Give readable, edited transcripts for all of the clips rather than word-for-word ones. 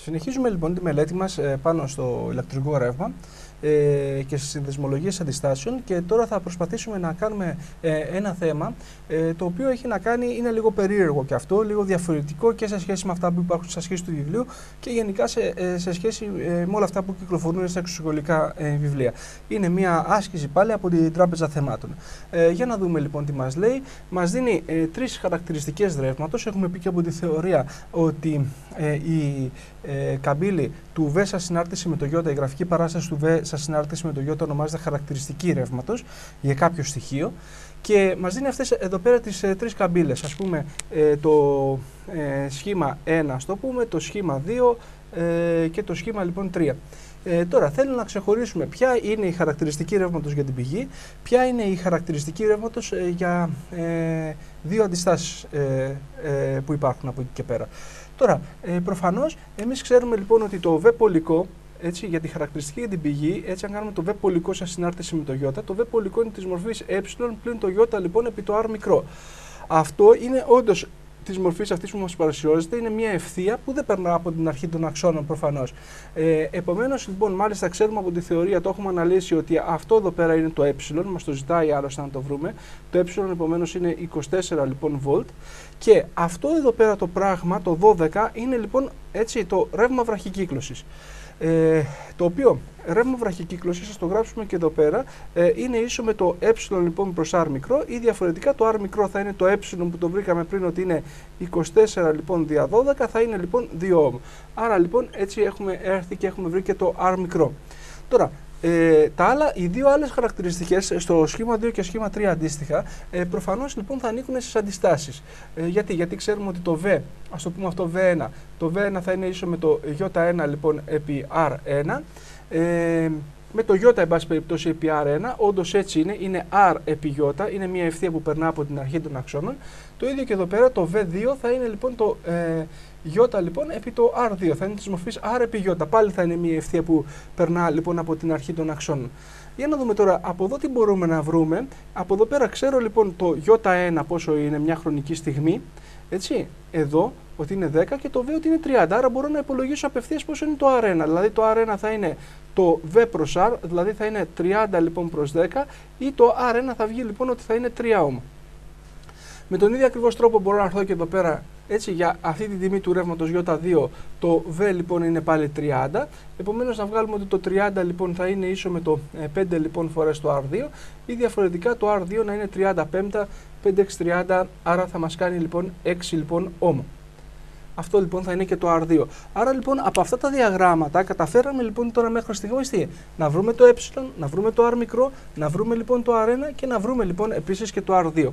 Συνεχίζουμε λοιπόν τη μελέτη μας πάνω στο ηλεκτρικό ρεύμα και στις συνδεσμολογίες αντιστάσεων, και τώρα θα προσπαθήσουμε να κάνουμε ένα θέμα το οποίο έχει να κάνει, είναι λίγο περίεργο και αυτό, λίγο διαφορετικό και σε σχέση με αυτά που υπάρχουν στα σχέση του βιβλίου και γενικά σε σχέση με όλα αυτά που κυκλοφορούν στα εξωσχολικά βιβλία. Είναι μια άσκηση πάλι από την Τράπεζα Θεμάτων. Για να δούμε λοιπόν τι μας λέει. Μας δίνει τρεις χαρακτηριστικές ρεύματος. Έχουμε πει και από τη θεωρία ότι η καμπύλη του V σε συνάρτηση με το Ι, η γραφική παράσταση του V σε συνάρτηση με το Ι ονομάζεται χαρακτηριστική ρεύματος για κάποιο στοιχείο, και μας δίνει αυτές εδώ πέρα τις τρεις καμπύλες. Ας πούμε το σχήμα 1, ας το πούμε, το σχήμα 2 και το σχήμα λοιπόν 3. Τώρα θέλω να ξεχωρίσουμε ποια είναι η χαρακτηριστική ρεύματος για την πηγή, ποια είναι η χαρακτηριστική ρεύματος για δύο αντιστάσεις που υπάρχουν από εκεί και πέρα. Τώρα, προφανώς, εμείς ξέρουμε λοιπόν ότι το V πολικό, έτσι, για τη χαρακτηριστική για την πηγή, έτσι, αν κάνουμε το V πολικό σε συνάρτηση με το Ι, το V πολικό είναι της μορφής ε πλην το Ι λοιπόν επί το R μικρό. Αυτό είναι όντως της μορφής αυτής που μας παρουσιάζεται, είναι μια ευθεία που δεν περνά από την αρχή των αξώνων προφανώς. Επομένως, λοιπόν, μάλιστα ξέρουμε από τη θεωρία, το έχουμε αναλύσει, ότι αυτό εδώ πέρα είναι το ε, μας το ζητάει άλλωστε να το βρούμε. Το ε επομένως είναι 24 λοιπόν βολτ, και αυτό εδώ πέρα το πράγμα, το 12, είναι λοιπόν έτσι το ρεύμα βραχικύκλωσης. Το οποίο ρεύμα βραχικύκλωσης, σας το γράψουμε και εδώ πέρα, είναι ίσο με το ε λοιπόν προς r μικρό, ή διαφορετικά το r μικρό θα είναι το ε που το βρήκαμε πριν ότι είναι 24 λοιπόν δια 12, θα είναι λοιπόν 2 ohm. Άρα λοιπόν έτσι έχουμε έρθει και έχουμε βρει και το r μικρό. Τώρα, οι δύο άλλες χαρακτηριστικές στο σχήμα 2 και σχήμα 3 αντίστοιχα, προφανώς λοιπόν θα ανήκουν στις αντιστάσεις. Γιατί ξέρουμε ότι το V, ας το πούμε αυτό V1, το V1 θα είναι ίσο με το Ι1 λοιπόν επί R1, με το Ι εν πάση περιπτώσει επί R1, όντως έτσι είναι R επί Ι, είναι μια ευθεία που περνά από την αρχή των αξώνων. Το ίδιο και εδώ πέρα το V2 θα είναι λοιπόν το Ι λοιπόν επί το R2, θα είναι της μορφής R επί Ι, πάλι θα είναι μια ευθεία που περνά λοιπόν από την αρχή των αξώνων. Για να δούμε τώρα από εδώ τι μπορούμε να βρούμε. Από εδώ πέρα ξέρω λοιπόν το Ι1 πόσο είναι μια χρονική στιγμή, έτσι, εδώ ότι είναι 10 και το V ότι είναι 30, άρα μπορώ να υπολογίσω απευθείας πόσο είναι το R1, δηλαδή το R1 θα είναι το V προς R, δηλαδή θα είναι 30 λοιπόν προς 10, ή το R1 θα βγει λοιπόν ότι θα είναι 3 ohm. Με τον ίδιο ακριβώς τρόπο μπορώ να έρθω και εδώ πέρα, έτσι, για αυτή τη τιμή του ρεύματος Ι2, το V λοιπόν είναι πάλι 30, επομένως να βγάλουμε ότι το 30 λοιπόν θα είναι ίσο με το 5 λοιπόν φορές το R2, ή διαφορετικά το R2 να είναι 35, 5x30, άρα θα μας κάνει λοιπόν 6 λοιπόν ohm. Αυτό λοιπόν θα είναι και το R2. Άρα λοιπόν από αυτά τα διαγράμματα καταφέραμε λοιπόν τώρα μέχρι στιγμής να βρούμε το ε, να βρούμε το R μικρό, να βρούμε λοιπόν το R1 και να βρούμε λοιπόν επίσης και το R2.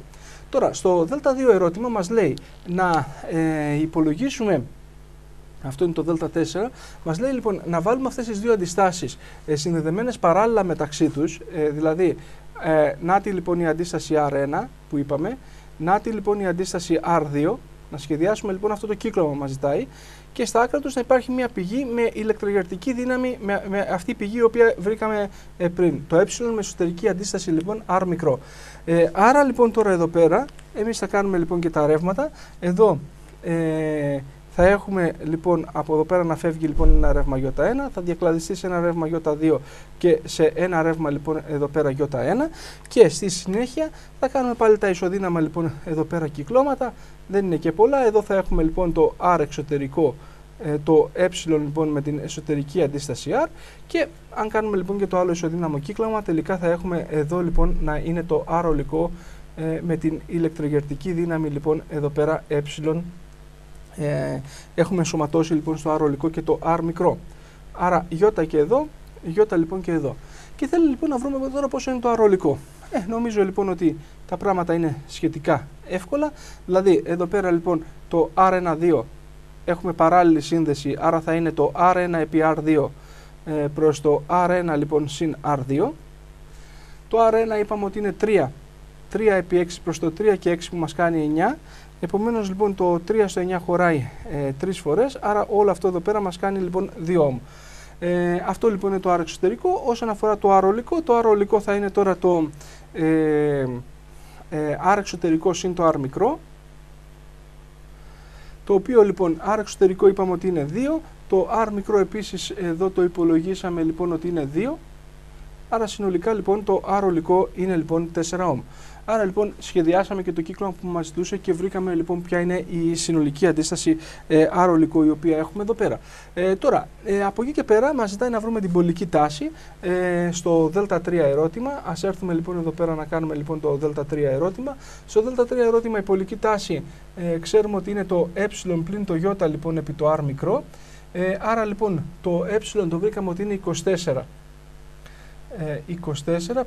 Τώρα στο Δ2 ερώτημα μας λέει να υπολογίσουμε, αυτό είναι το Δ4, μας λέει λοιπόν να βάλουμε αυτές τις δύο αντιστάσεις συνδεδεμένες παράλληλα μεταξύ τους, δηλαδή νάτι λοιπόν η αντίσταση R1 που είπαμε, νάτι λοιπόν η αντίσταση R2, να σχεδιάσουμε λοιπόν αυτό το κύκλωμα μας ζητάει, και στα άκρα τους να υπάρχει μια πηγή με ηλεκτρογερτική δύναμη, με αυτή η πηγή η οποία βρήκαμε πριν. Το ε με εσωτερική αντίσταση λοιπόν R μικρό. Άρα λοιπόν τώρα εδώ πέρα εμείς θα κάνουμε λοιπόν και τα ρεύματα. Εδώ θα έχουμε λοιπόν από εδώ πέρα να φεύγει λοιπόν ένα ρεύμα Ι1, θα διακλαδιστεί σε ένα ρεύμα Ι2 και σε ένα ρεύμα λοιπόν εδώ πέρα Ι1, και στη συνέχεια θα κάνουμε πάλι τα ισοδύναμα λοιπόν εδώ πέρα κυκλώματα, δεν είναι και πολλά. Εδώ θα έχουμε λοιπόν το R εξωτερικό, το ε λοιπόν με την εσωτερική αντίσταση R, και αν κάνουμε λοιπόν και το άλλο ισοδύναμο κύκλωμα, τελικά θα έχουμε εδώ λοιπόν να είναι το R ολικό με την ηλεκτρογερτική δύναμη λοιπόν εδώ πέρα ε. Έχουμε ενσωματώσει λοιπόν στο R ολικό και το R μικρό. Άρα Ι και εδώ, Ι λοιπόν και εδώ. Και θέλει λοιπόν να βρούμε τώρα πόσο είναι το R ολικό. Νομίζω λοιπόν ότι τα πράγματα είναι σχετικά εύκολα. Δηλαδή εδώ πέρα λοιπόν το R1,2 έχουμε παράλληλη σύνδεση, άρα θα είναι το R1 επί R2 προς το R1 λοιπόν συν R2. Το R1 είπαμε ότι είναι 3 επί 6 προς το 3 και 6 που μας κάνει 9. Επομένως λοιπόν το 3 στο 9 χωράει 3 φορές, άρα όλο αυτό εδώ πέρα μας κάνει λοιπόν 2 ohm. Αυτό λοιπόν είναι το R εξωτερικό. Όσον αφορά το R ολικό, το R ολικό θα είναι τώρα το R εξωτερικό συν το R μικρό, το οποίο λοιπόν R εξωτερικό είπαμε ότι είναι 2, Το R μικρό επίσης εδώ το υπολογίσαμε λοιπόν ότι είναι 2. Άρα συνολικά λοιπόν το R ολικό είναι λοιπόν 4 ohm. Άρα λοιπόν σχεδιάσαμε και το κύκλο που μας ζητούσε και βρήκαμε λοιπόν ποια είναι η συνολική αντίσταση R ολικό η οποία έχουμε εδώ πέρα. Τώρα από εκεί και πέρα μας ζητάει να βρούμε την πολική τάση στο Δ3 ερώτημα. Ας έρθουμε λοιπόν εδώ πέρα να κάνουμε λοιπόν το Δ3 ερώτημα. Στο Δ3 ερώτημα η πολική τάση ξέρουμε ότι είναι το ε πλην το ι λοιπόν επί το R μικρό. Άρα λοιπόν το ε το βρήκαμε ότι είναι 24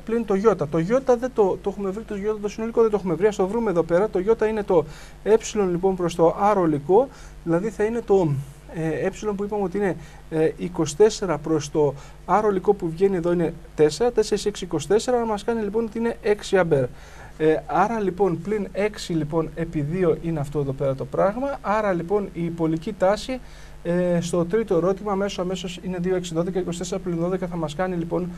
πλην το ι. Το ι δεν το έχουμε βρει, το ι το συνολικό δεν το έχουμε βρει. Ας το βρούμε εδώ πέρα. Το ι είναι το ε λοιπόν προς το R ολικό, δηλαδή θα είναι το ε που είπαμε ότι είναι 24 προς το R ολικό που βγαίνει εδώ είναι 4, 4 6, 24, άρα μας κάνει λοιπόν ότι είναι 6 αμπέρ. Άρα λοιπόν πλην 6 λοιπόν επί 2 είναι αυτό εδώ πέρα το πράγμα, άρα λοιπόν η πολική τάση στο τρίτο ερώτημα αμέσως είναι 2, 6, 12, 24 πλην 12 θα μας κάνει λοιπόν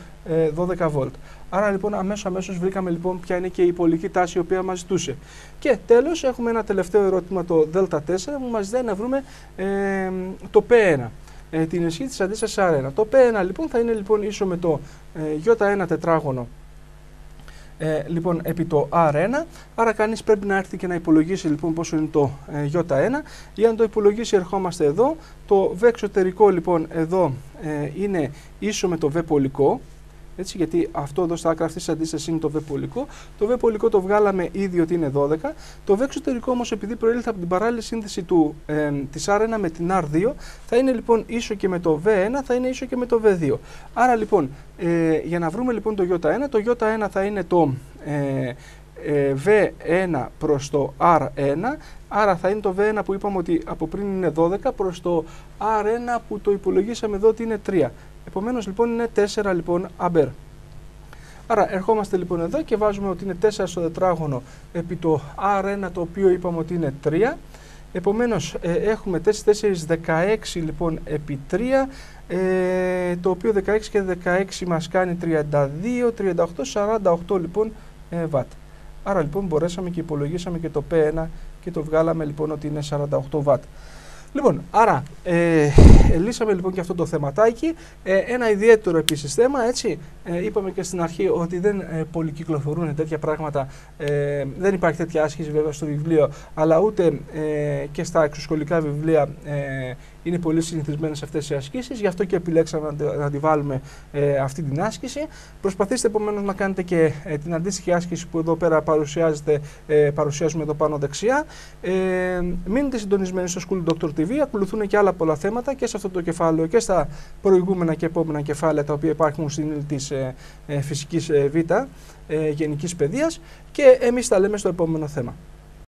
12 βολτ. Άρα λοιπόν αμέσως βρήκαμε λοιπόν ποια είναι και η πολική τάση η οποία μας ζητούσε. Και τέλος έχουμε ένα τελευταίο ερώτημα, το Δ4, που μας ζητάει να βρούμε το P1. Την ισχύ της αντίστασης R1. Το P1 λοιπόν θα είναι λοιπόν ίσο με το J1 τετράγωνο λοιπόν επί το R1, άρα κανείς πρέπει να έρθει και να υπολογίσει λοιπόν πόσο είναι το J1. Για να το υπολογίσει ερχόμαστε εδώ, το V εξωτερικό λοιπόν εδώ είναι ίσο με το V πολικό, έτσι, γιατί αυτό εδώ στα άκρα αυτής της αντίστασης είναι το V πολικό. Το V πολικό το βγάλαμε ήδη ότι είναι 12. Το V εξωτερικό όμως, επειδή προήλθε από την παράλληλη σύνθεση της R1 με την R2, θα είναι λοιπόν ίσο και με το V1, θα είναι ίσο και με το V2. Άρα λοιπόν, για να βρούμε λοιπόν το J1 θα είναι το V1 προς το R1, άρα θα είναι το V1 που είπαμε ότι από πριν είναι 12 προς το R1 που το υπολογίσαμε εδώ ότι είναι 3. Επομένως λοιπόν είναι 4 λοιπόν αμπέρ. Άρα ερχόμαστε λοιπόν εδώ και βάζουμε ότι είναι 4 στο τετράγωνο επί το R1 το οποίο είπαμε ότι είναι 3. Eπομένως έχουμε 4, 4, 16 λοιπόν επί 3, το οποίο 16 και 16 μας κάνει 32, 38, 48 λοιπόν βατ. Άρα λοιπόν μπορέσαμε και υπολογίσαμε και το P1 και το βγάλαμε λοιπόν ότι είναι 48 βατ. Λοιπόν, άρα λύσαμε λοιπόν και αυτό το θεματάκι. Ένα ιδιαίτερο επίσης θέμα, έτσι, είπαμε και στην αρχή ότι δεν πολυκυκλοφορούν τέτοια πράγματα, δεν υπάρχει τέτοια άσκηση βέβαια στο βιβλίο, αλλά ούτε και στα εξωσχολικά βιβλία είναι πολύ συνηθισμένες αυτές οι ασκήσεις, γι' αυτό και επιλέξαμε να τη βάλουμε αυτή την άσκηση. Προσπαθήστε επομένως να κάνετε και την αντίστοιχη άσκηση που εδώ πέρα παρουσιάζουμε εδώ πάνω δεξιά. Μείνετε συντονισμένοι στο School Doctor TV, ακολουθούν και άλλα πολλά θέματα και σε αυτό το κεφάλαιο και στα προηγούμενα και επόμενα κεφάλαια τα οποία υπάρχουν στην ύλη της φυσικής Β, γενικής παιδείας, και εμείς τα λέμε στο επόμενο θέμα.